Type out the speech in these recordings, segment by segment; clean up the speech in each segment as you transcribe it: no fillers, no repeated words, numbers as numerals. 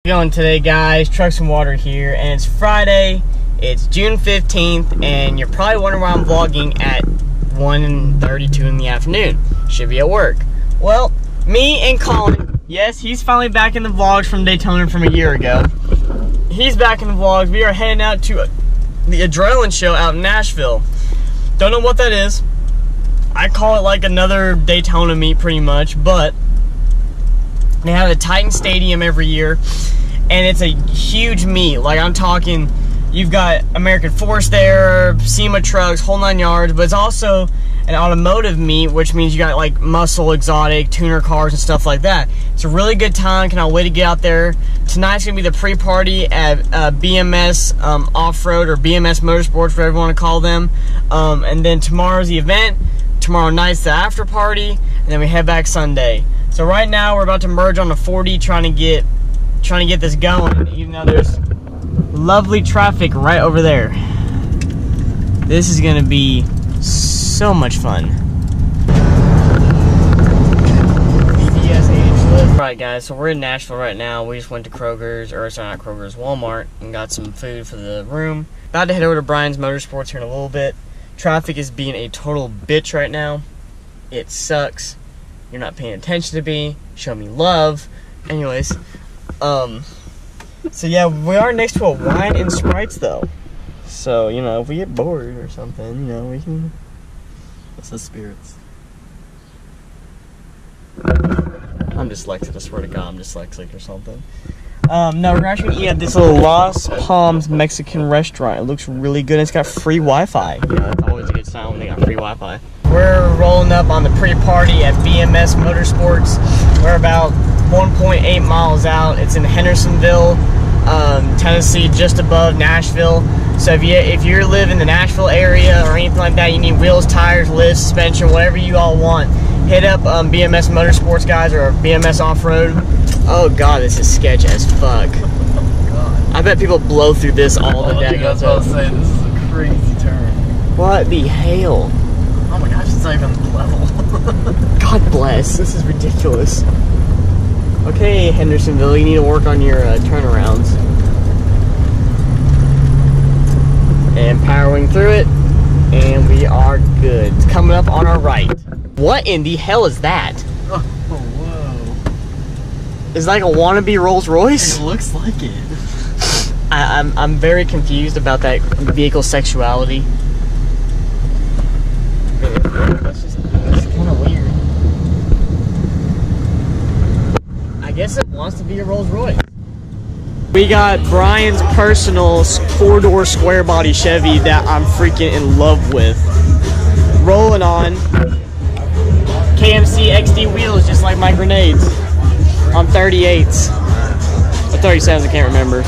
Going today, guys. Trucks and Water here, and it's Friday. It's June 15th, and you're probably wondering why I'm vlogging at 1:32 in the afternoon. Should be at work. Well, me and Colin, yes, he's finally back in the vlogs from Daytona from a year ago. He's back in the vlogs. We are heading out to the Adrenaline show out in Nashville. Don't know what that is. I call it like another Daytona meet pretty much, but they have a Titan Stadium every year, and it's a huge meet. Like, I'm talking, you've got American Force there, SEMA trucks, whole 9 yards, but it's also an automotive meet, which means you got like muscle, exotic, tuner cars and stuff like that. It's a really good time. Cannot wait to get out there. Tonight's gonna be the pre-party at BMS Off-Road, or BMS Motorsports, whatever you want to call them. And then tomorrow's the event. Tomorrow night's the after party, and then we head back Sunday. So right now we're about to merge on the 40, trying to get this going, even though there's lovely traffic right over there. This is gonna be so much fun. Right, guys, so we're in Nashville right now. We just went to Kroger's, or sorry, not Kroger's, Walmart, and got some food for the room. About to head over to Brian's Motorsports here in a little bit. Traffic is being a total bitch right now. It sucks. You're not paying attention to me. Show me love. Anyways, so yeah, we are next to a wine and Sprites though. So, you know, if we get bored or something, you know, we can. What's the spirits? I'm dyslexic, I swear to God, I'm dyslexic or something. No, we're actually eating at this little Las Palmas Mexican restaurant. It looks really good. It's got free Wi-Fi. You know, it's always a good sign when they got free Wi-Fi. We're rolling up on the pre-party at BMS Motorsports. We're about 1.8 miles out. It's in Hendersonville, Tennessee, just above Nashville. So if you live in the Nashville area or anything like that, you need wheels, tires, lifts, suspension, whatever you all want, hit up BMS Motorsports guys, or BMS Off-Road. Oh God, this is sketch as fuck. God. I bet people blow through this all the day. I was about to say, this is a crazy turn. What the hell? Oh my gosh, it's not even level. God bless, this is ridiculous. Okay, Hendersonville, you need to work on your turnarounds. And powering through it, and we are good. It's coming up on our right. What in the hell is that? Oh, whoa. It's like a wannabe Rolls Royce? It looks like it. I'm very confused about that vehicle sexuality. That's kind of weird. I guess it wants to be a Rolls Royce. We got Brian's personal 4-door square body Chevy that I'm freaking in love with. Rolling on KMC XD wheels, just like my grenades, on 38s or 37s, I can't remember.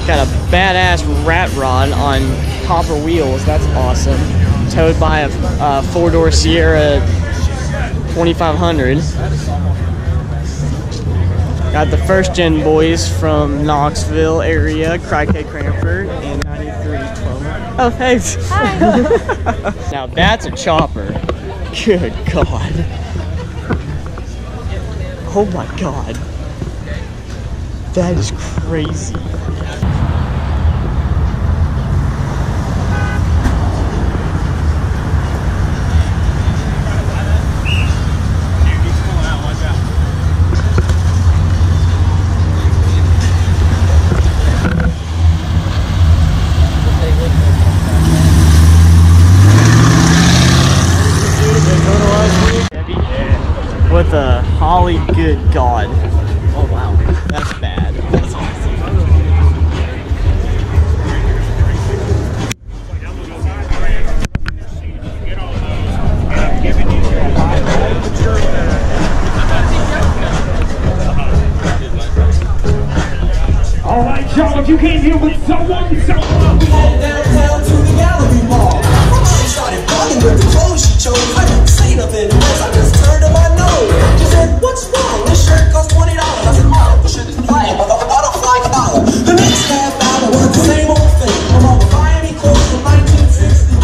Got a badass rat rod on copper wheels. That's awesome. Towed by a 4-door Sierra 2500. Got the first gen boys from Knoxville area, Cricket Cranford, and 9312. Oh, thanks. Hi. Now that's a chopper. Good God. Oh my God. That is crazy. With a Holly, good God. Oh wow, that's bad. That's awesome. Alright, y'all, if you came here with someone, we head downtown to the gallery mall. She started bugging with the clothes she chose. I didn't say nothing, I just turned to my nose. She said, what's wrong? This shirt costs $20. I said, oh, the shirt is plain with a butterfly collar. The next half hour was the same old thing. I'm on the Miami clothes from 1960.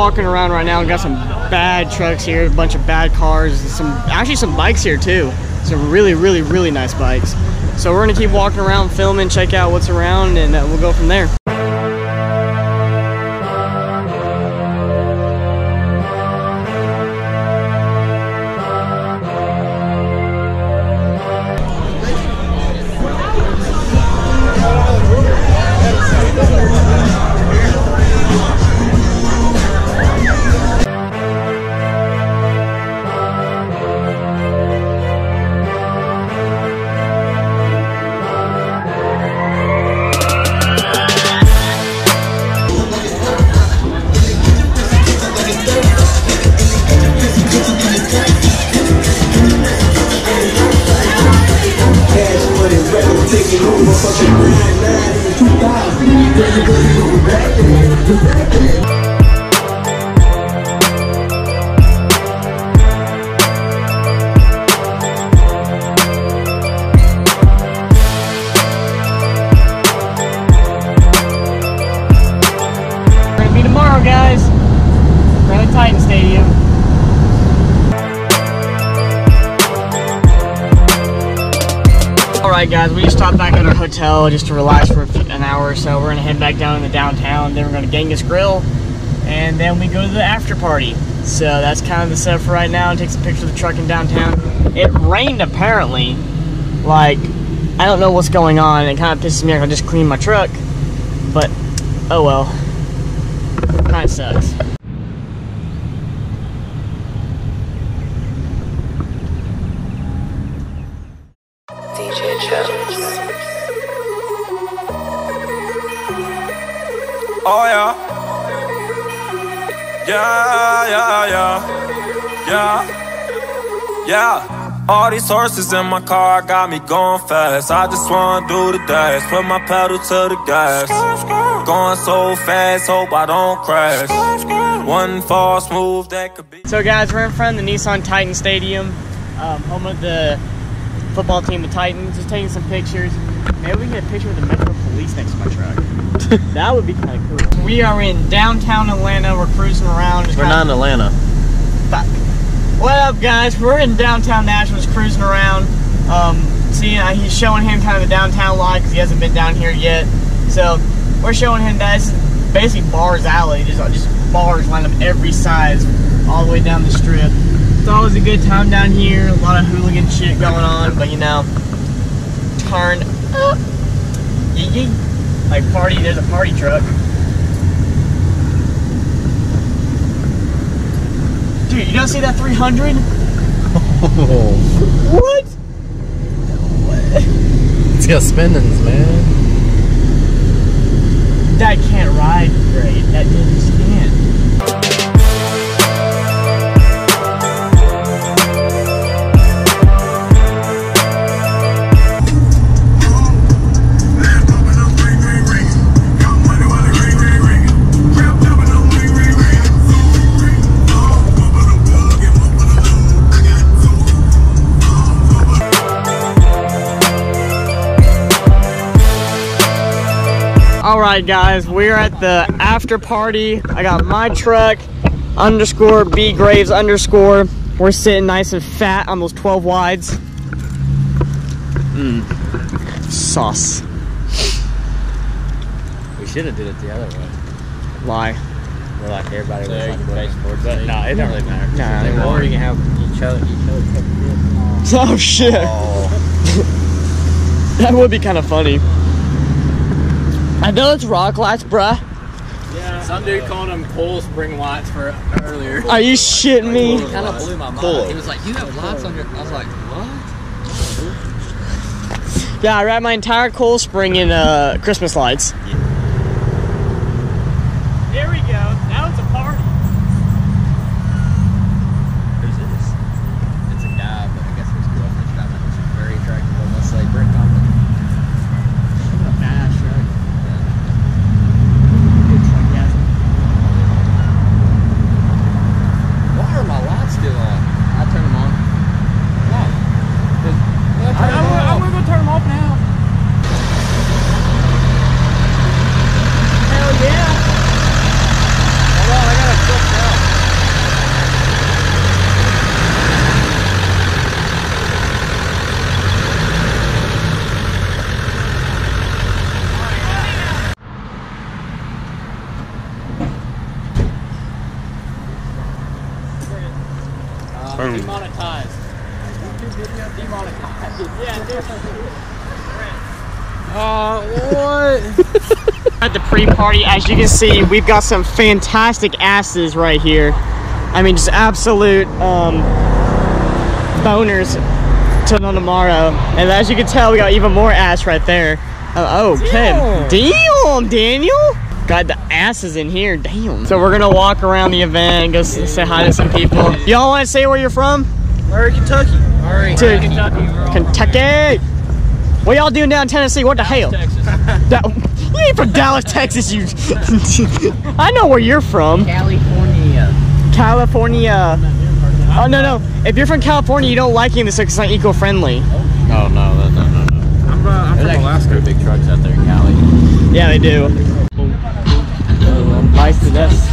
walking around right now. We got some bad trucks here, a bunch of bad cars, and actually some bikes here too. Some really nice bikes. So we're gonna keep walking around, filming, check out what's around, and we'll go from there. Guys, we're at the Titan Stadium. Alright guys, we just stopped back at our hotel just to relax for an hour or so. We're gonna head back down in the downtown, then we're gonna Genghis Grill, and then we go to the after party. So that's kind of the setup for right now, and take some pictures of the truck in downtown. It rained apparently, like, I don't know what's going on. It kind of pisses me off. I just cleaned my truck, but oh well. Kind of sucks. Oh yeah. Yeah. All these horses in my car got me going fast. I just wanna do the dash, put my pedal to the gas. Going so fast, hope I don't crash. One fall smooth, that could be. So guys, we're in front of the Nissan Titan Stadium, home of the football team, the Titans. Just taking some pictures. Maybe we can get a picture of the Metro Police next to my truck. That would be kind of cool. We are in downtown Atlanta. We're cruising around. We're not in Atlanta. Fuck. What up, guys? We're in downtown Nashville, just cruising around. He's showing him kind of the downtown life because he hasn't been down here yet. So we're showing him that this is basically Bars Alley. Just bars lined up every side, all the way down the strip. It's always a good time down here. A lot of hooligan shit going on, but you know, turn up. Yee. Like party, there's a party truck. Dude, you don't see that 300? Oh. What? It's got spinnings, man. That can't ride great. That just can't. Alright guys, we're at the after party. I got my truck, _ B Graves _ We're sitting nice and fat on those 12 wides. Sauce. We should have did it the other way. Lie. Where like everybody was like face towards it. No, it don't really matter. Nah, Or you can have each other Oh shit. Oh. That would be kind of funny. I know it's rock lights, bruh. Yeah. Some dude called them coil spring lights for earlier. Are you shitting me? It kind of blew my mind. Cool. He was like, "You have lights on your." I was like, "What?" Yeah, I wrapped my entire coil spring in Christmas lights. There we go. Now it's a party. Who's this? It's a guy, but I guess his girlfriend's driving. She's very attractive. Let's say brick company. Badass truck. Why are my lights still on? I turn them on. Why? I'm gonna go turn them off now. What? At the pre-party, as you can see, we've got some fantastic asses right here. I mean, just absolute boners till tomorrow. And as you can tell, we got even more ass right there. Okay. Damn, Daniel. Got the asses in here, damn. So we're gonna walk around the event and go say hi to some people. Y'all wanna say where you're from? Murray, Kentucky. To Kentucky. What y'all doing down in Tennessee? What the hell? Texas. You ain't from Dallas, Texas, you. I know where you're from. California. California. Oh, no. If you're from California, you don't like him because it's not eco-friendly. Oh, no. I'm from Alaska. Big trucks out there in Cali. Yeah, they do. Nice to this.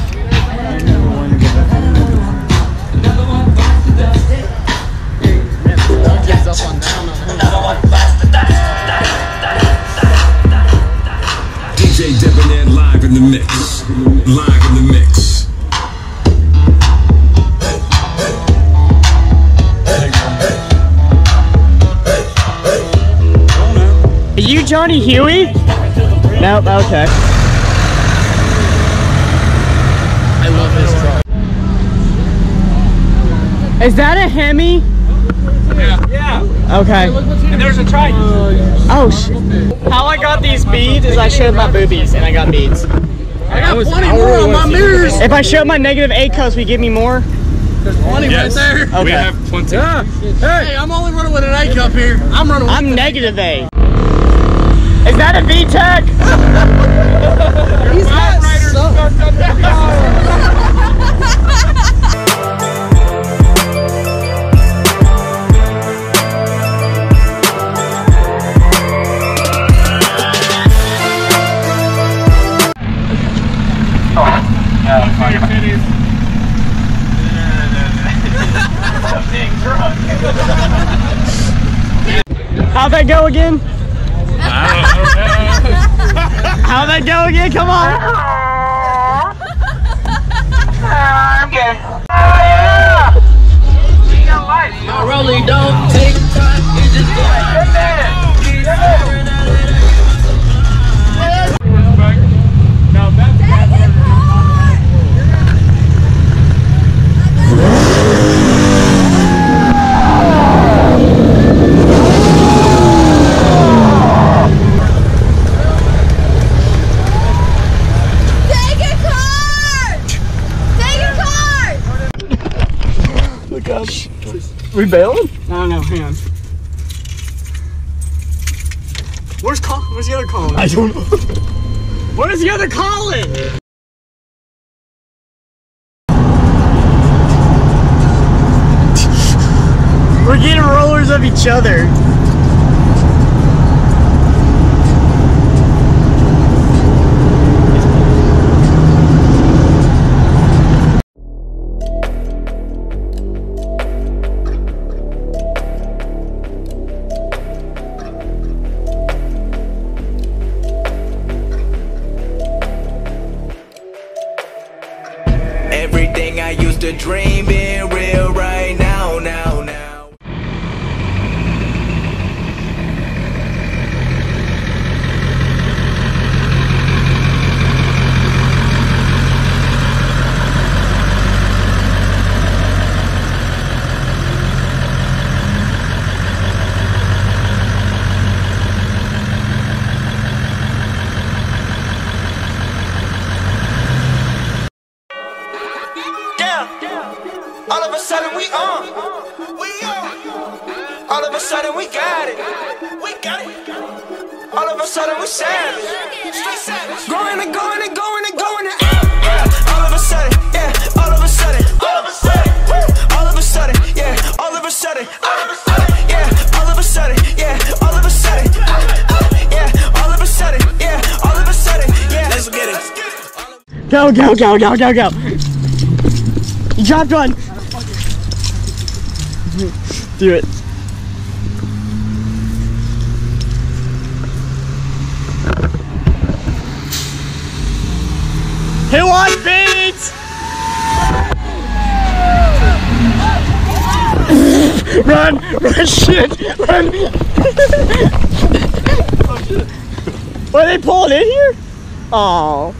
DJ Debonair live in the mix. Live in the mix. Are you Johnny Huey? Nope, okay. I love this truck. Is that a Hemi? Yeah. Okay. And there's a Triton. Oh, shit. How I got these beads is I showed my boobies and I got beads. I got plenty more on my mirrors. If I showed my negative A coast, will you give me more? There's plenty right there. Okay. We have plenty. Yeah. Hey, I'm only running with an A cup here. I'm negative A. Is that a VTEC? He's got How'd that go again? How'd that go again? Come on. I'm good. I really don't take time. It's just Now that's We bailing? I don't know, hang on. Where's the other Colin? I don't know. Where's the other Colin? We're getting rollers of each other. Everything I used to dream being real right now. All of a sudden we on. All of a sudden we got it. All of a sudden we savage. Going and going and going and going and all of a sudden, yeah. All of a sudden, all of a sudden, all of a sudden, yeah. All of a sudden, yeah. All of a sudden, yeah. All of a sudden, yeah. All of a sudden, yeah. All of a sudden, yeah. Let's get it. Go, go, go, go, go, go. You dropped one. Do it. Who wants beats? Run! Run! Shit! Run! Oh, shit. What, are they pulling in here? Oh.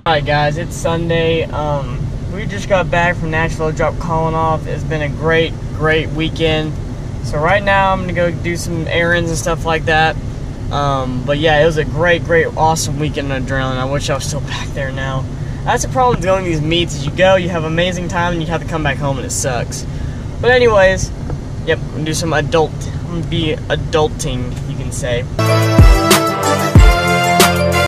Alright guys, it's Sunday. We just got back from Nashville, dropped Colin off. It's been a great weekend. So right now I'm gonna go do some errands and stuff like that. But yeah, it was a great, awesome weekend on adrenaline. I wish I was still back there now. That's the problem with going to these meets. Is you go, you have an amazing time, and you have to come back home and it sucks. But anyways, yep, I'm gonna do some I'm gonna be adulting, you can say.